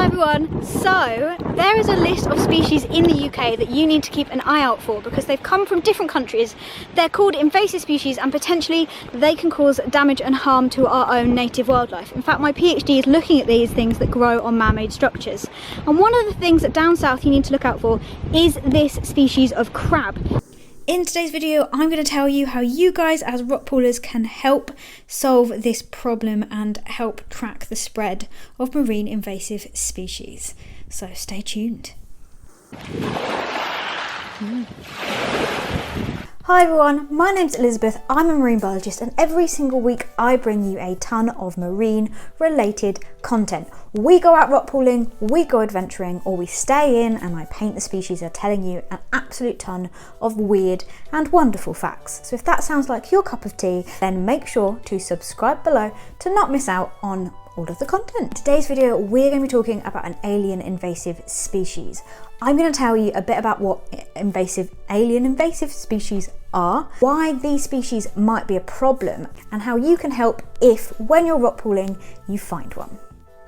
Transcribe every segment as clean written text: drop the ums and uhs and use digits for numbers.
Hi everyone, so there is a list of species in the UK that you need to keep an eye out for because they've come from different countries. They're called invasive species and potentially they can cause damage and harm to our own native wildlife. In fact, my PhD is looking at these things that grow on man-made structures. And one of the things that down south you need to look out for is this species of crab. In today's video, I'm going to tell you how you guys as rock poolers can help solve this problem and help track the spread of marine invasive species. So stay tuned. Hi everyone, my name's Elizabeth, I'm a marine biologist, and every single week I bring you a ton of marine related content. We go out rock pooling, we go adventuring, or we stay in and I paint the species are telling you an absolute ton of weird and wonderful facts. So if that sounds like your cup of tea, then make sure to subscribe below to not miss out on all of the content. Today's video, we're going to be talking about an alien invasive species. I'm going to tell you a bit about what alien invasive species are, why these species might be a problem, and how you can help if, when you're rock pooling, you find one.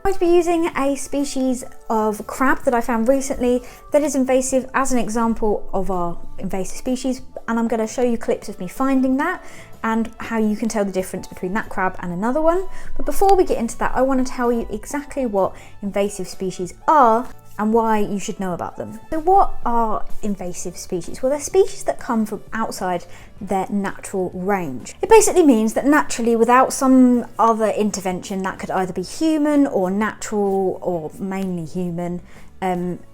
I'm going to be using a species of crab that I found recently that is invasive as an example of our invasive species, and I'm going to show you clips of me finding that and how you can tell the difference between that crab and another one. But before we get into that, I want to tell you exactly what invasive species are and why you should know about them. So what are invasive species? Well, they're species that come from outside their natural range. It basically means that naturally, without some other intervention, that could either be human or natural or mainly human,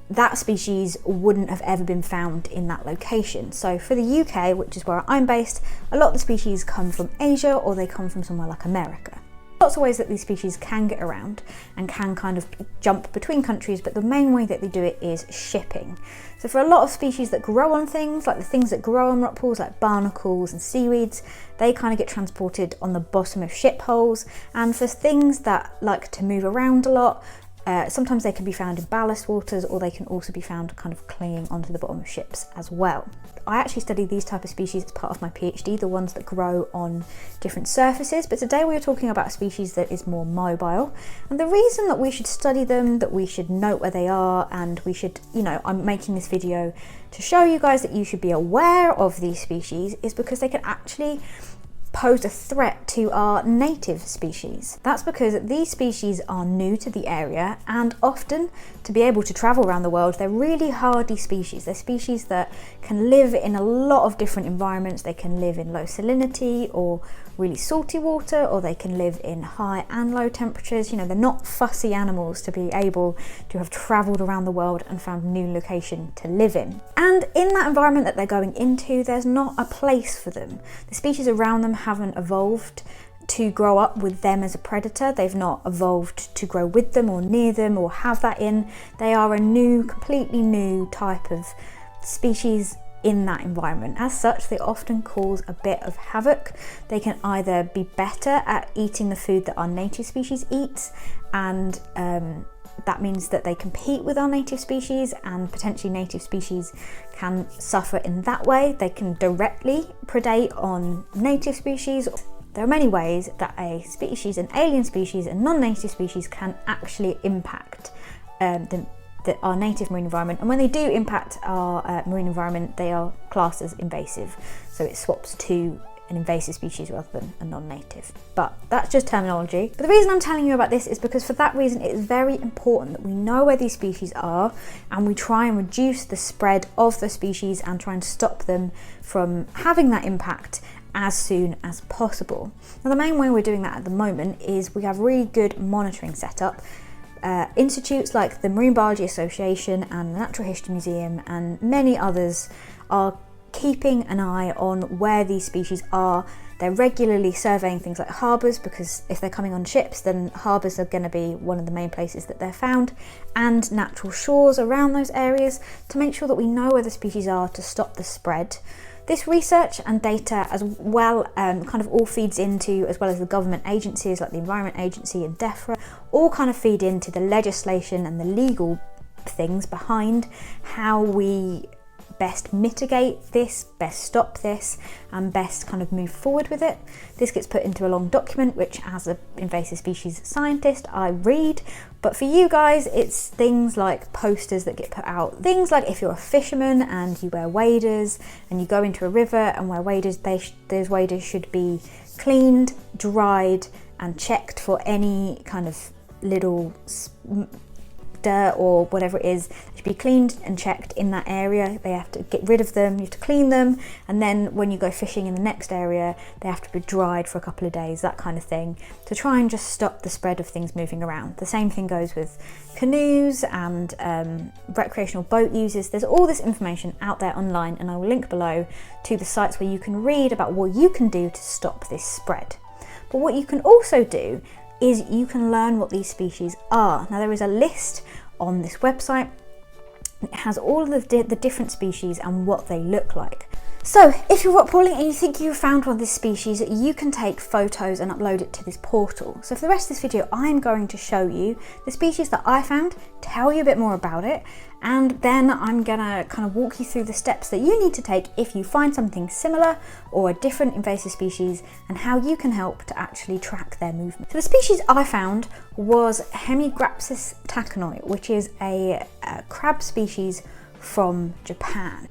that species wouldn't have ever been found in that location. So for the UK, which is where I'm based, a lot of the species come from Asia or they come from somewhere like America. Lots of ways that these species can get around and can kind of jump between countries, but the main way that they do it is shipping. So for a lot of species that grow on things, like the things that grow on rock pools, like barnacles and seaweeds, they kind of get transported on the bottom of ship hulls. And for things that like to move around a lot, sometimes they can be found in ballast waters, or they can also be found kind of clinging onto the bottom of ships as well. I actually study these type of species as part of my PhD, the ones that grow on different surfaces, but today we are talking about a species that is more mobile. And the reason that we should study them, that we should note where they are, and we should, I'm making this video to show you guys that you should be aware of these species, is because they can actually pose a threat to our native species. That's because these species are new to the area, and often to be able to travel around the world, they're really hardy species. They're species that can live in a lot of different environments. They can live in low salinity or really salty water, or they can live in high and low temperatures. They're not fussy animals to be able to have traveled around the world and found a new location to live in. And in that environment that they're going into, there's not a place for them. The species around them haven't evolved to grow up with them as a predator. They've not evolved to grow with them or near them or have that in. They are a new, completely new type of species in that environment. As such, they often cause a bit of havoc. They can either be better at eating the food that our native species eats, and that means that they compete with our native species, and potentially native species can suffer in that way. They can directly predate on native species. There are many ways that a species, an alien species, a non-native species can actually impact our native marine environment, and when they do impact our marine environment, they are classed as invasive. So it swaps to an invasive species rather than a non-native. But that's just terminology. But the reason I'm telling you about this is because for that reason it is very important that we know where these species are, and we try and reduce the spread of the species and try and stop them from having that impact as soon as possible. Now, the main way we're doing that at the moment is we have really good monitoring set up. Institutes like the Marine Biology Association and the Natural History Museum and many others are keeping an eye on where these species are. They're regularly surveying things like harbours, because if they're coming on ships, then harbours are going to be one of the main places that they're found, and natural shores around those areas, to make sure that we know where the species are to stop the spread. This research and data as well kind of all feeds into, as well as the government agencies like the Environment Agency and DEFRA, all kind of feed into the legislation and the legal things behind how we best mitigate this, best stop this, and best kind of move forward with it. This gets put into a long document, which as an invasive species scientist, I read. But for you guys, it's things like posters that get put out. Things like if you're a fisherman and you wear waders and you go into a river and wear waders, those waders should be cleaned, dried, and checked for any kind of little dirt or whatever it is. They should be cleaned and checked in that area. They have to get rid of them, you have to clean them, and then when you go fishing in the next area, they have to be dried for a couple of days, that kind of thing, to try and just stop the spread of things moving around. The same thing goes with canoes and recreational boat users. There's all this information out there online, and I will link below to the sites where you can read about what you can do to stop this spread. But what you can also do is you can learn what these species are. Now there is a list on this website. It has all of the different species and what they look like. So if you're rock pooling and you think you've found one of this species, you can take photos and upload it to this portal. So for the rest of this video, I'm going to show you the species that I found, tell you a bit more about it, and then I'm gonna kind of walk you through the steps that you need to take if you find something similar or a different invasive species, and how you can help to actually track their movement. So the species I found was Hemigrapsus takanoi, which is a crab species from Japan.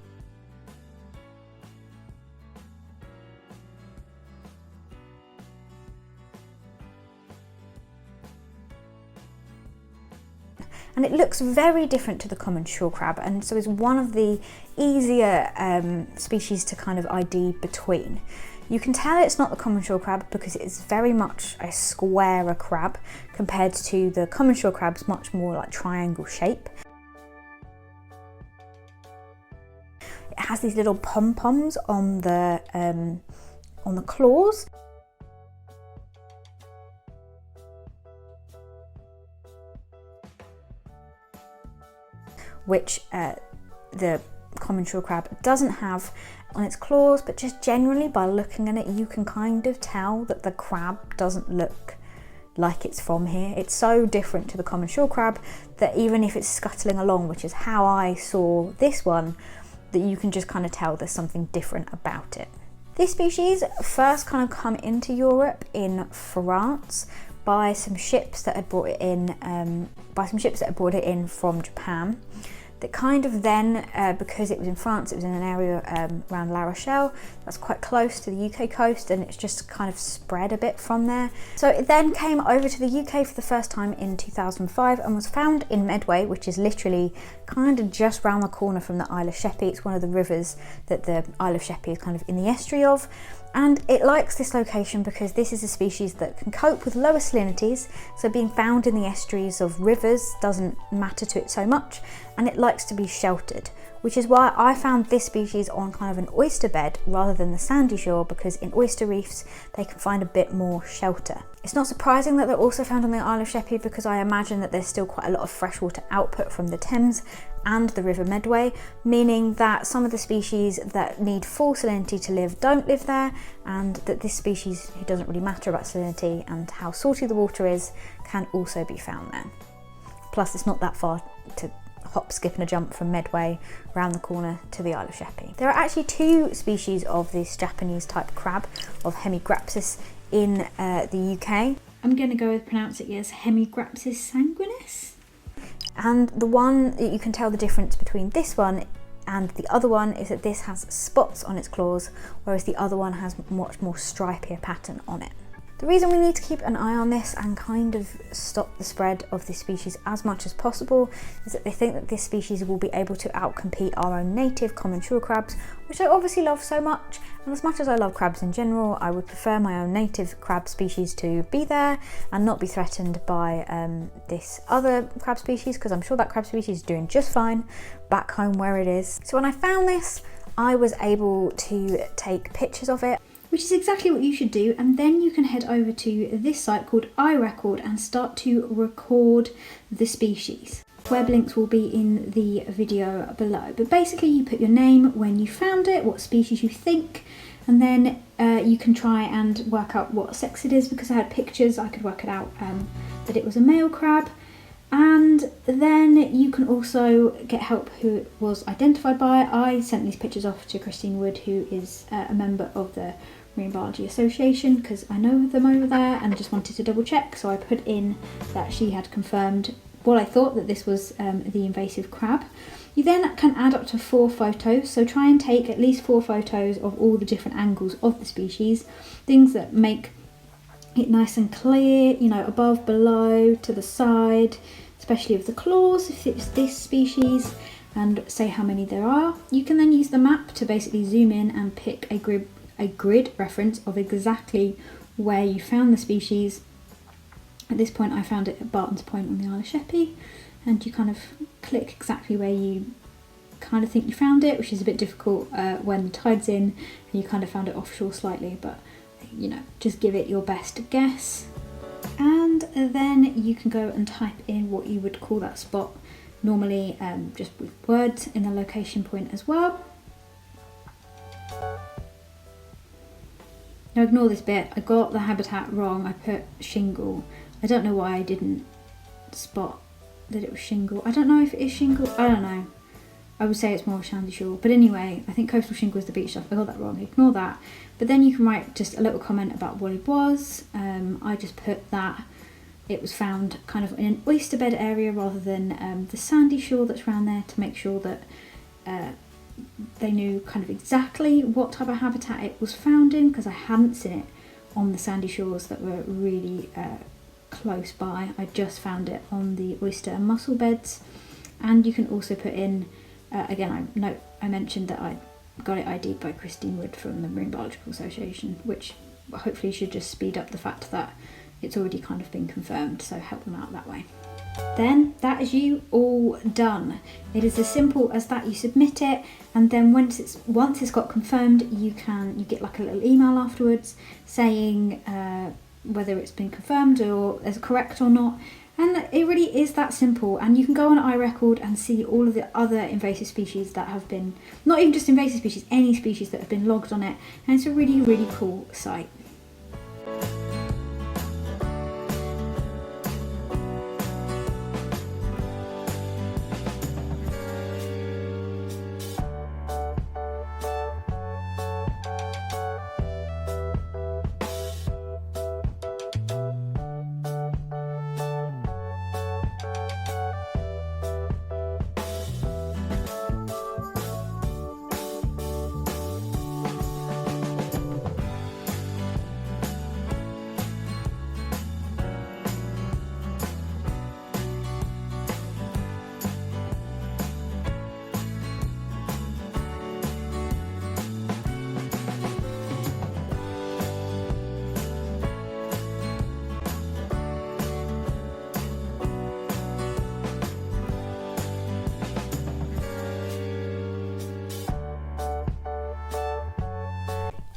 And it looks very different to the common shore crab, and so is one of the easier species to kind of ID between. You can tell it's not the common shore crab because it is very much a squarer crab compared to the common shore crab's much more like triangle shape. It has these little pom-poms on the claws. Which the common shore crab doesn't have on its claws, but just generally by looking at it, you can kind of tell that the crab doesn't look like it's from here. It's so different to the common shore crab that even if it's scuttling along, which is how I saw this one, that you can just kind of tell there's something different about it. This species first kind of come into Europe in France by some ships that had brought it in, from Japan. That kind of then, because it was in France, it was in an area around La Rochelle, that's quite close to the UK coast, and it's just kind of spread a bit from there. So it then came over to the UK for the first time in 2005 and was found in Medway, which is literally kind of just round the corner from the Isle of Sheppey. It's one of the rivers that the Isle of Sheppey is kind of in the estuary of. And it likes this location because this is a species that can cope with lower salinities, so being found in the estuaries of rivers doesn't matter to it so much, and it likes to be sheltered, which is why I found this species on kind of an oyster bed rather than the sandy shore, because in oyster reefs they can find a bit more shelter. It's not surprising that they're also found on the Isle of Sheppey, because I imagine that there's still quite a lot of freshwater output from the Thames and the River Medway, meaning that some of the species that need full salinity to live don't live there, and that this species, who doesn't really matter about salinity and how salty the water is, can also be found there. Plus it's not that far to hop, skip and a jump from Medway round the corner to the Isle of Sheppey. There are actually two species of this Japanese type crab, of Hemigrapsus, in the UK. I'm going to go with pronounce it as Hemigrapsus sanguinis. And the one that you can tell the difference between this one and the other one is that this has spots on its claws, whereas the other one has much more stripier pattern on it. The reason we need to keep an eye on this and kind of stop the spread of this species as much as possible is that they think that this species will be able to outcompete our own native common shore crabs, which I obviously love so much. And as much as I love crabs in general, I would prefer my own native crab species to be there and not be threatened by this other crab species, because I'm sure that crab species is doing just fine back home where it is. So when I found this, I was able to take pictures of it, which is exactly what you should do, and then you can head over to this site called iRecord and start to record the species. Web links will be in the video below, but basically you put your name, when you found it, what species you think, and then you can try and work out what sex it is. Because I had pictures, I could work it out that it was a male crab. And then you can also get help who it was identified by. I sent these pictures off to Christine Wood, who is a member of the Marine Biology Association, because I know them over there and just wanted to double check. So I put in that she had confirmed what I thought, that this was the invasive crab. You then can add up to 4 photos, so try and take at least 4 photos of all the different angles of the species, things that make it nice and clear, you know, above, below, to the side, especially of the claws if it's this species, and say how many there are. You can then use the map to basically zoom in and pick a grid reference of exactly where you found the species. At this point I found it at Barton's Point on the Isle of Sheppey, and you kind of click exactly where you kind of think you found it, which is a bit difficult when the tide's in and you kind of found it offshore slightly, but you know, just give it your best guess. And then you can go and type in what you would call that spot, normally just with words in the location point as well. Now ignore this bit, I got the habitat wrong, I put shingle. I don't know why I didn't spot that it was shingle. I don't know if it is shingle, I don't know. I would say it's more sandy shore, but anyway, I think coastal shingle is the beach stuff. I got that wrong, ignore that. But then you can write just a little comment about what it was. I just put that it was found kind of in an oyster bed area rather than the sandy shore that's around there, to make sure that they knew kind of exactly what type of habitat it was found in, because I hadn't seen it on the sandy shores that were really close by. I just found it on the oyster and mussel beds. And you can also put in, again, I mentioned that I got it ID'd by Christine Wood from the Marine Biological Association, which hopefully should just speed up the fact that it's already kind of been confirmed, so help them out that way. Then that is you all done. It is as simple as that. You submit it, and then once it's got confirmed, you get like a little email afterwards saying whether it's been confirmed or is correct or not. And it really is that simple, and you can go on iRecord and see all of the other invasive species that have been, not even just invasive species, any species that have been logged on it, and it's a really, really cool site.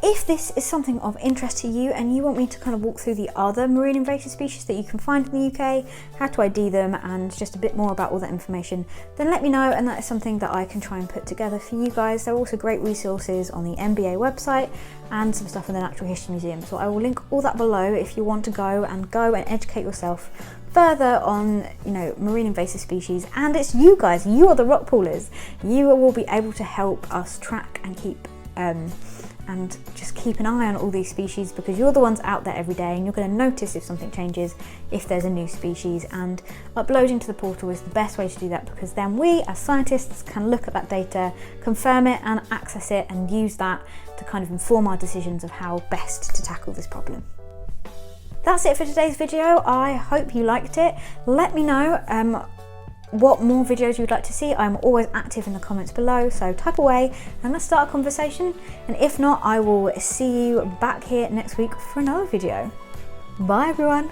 If this is something of interest to you and you want me to kind of walk through the other marine invasive species that you can find in the UK, how to ID them, and just a bit more about all that information, then let me know, and that is something that I can try and put together for you guys. There are also great resources on the MBA website and some stuff in the Natural History Museum, so I will link all that below if you want to go and educate yourself further on, you know, marine invasive species. And it's you guys, you are the rock poolers. You will be able to help us track and keep and just keep an eye on all these species, because you're the ones out there every day and you're going to notice if something changes, if there's a new species, and uploading to the portal is the best way to do that, because then we as scientists can look at that data, confirm it and access it, and use that to kind of inform our decisions of how best to tackle this problem. That's it for today's video. I hope you liked it. Let me know what more videos you'd like to see. I'm always active in the comments below, so type away and let's start a conversation. And if not, I will see you back here next week for another video. Bye everyone.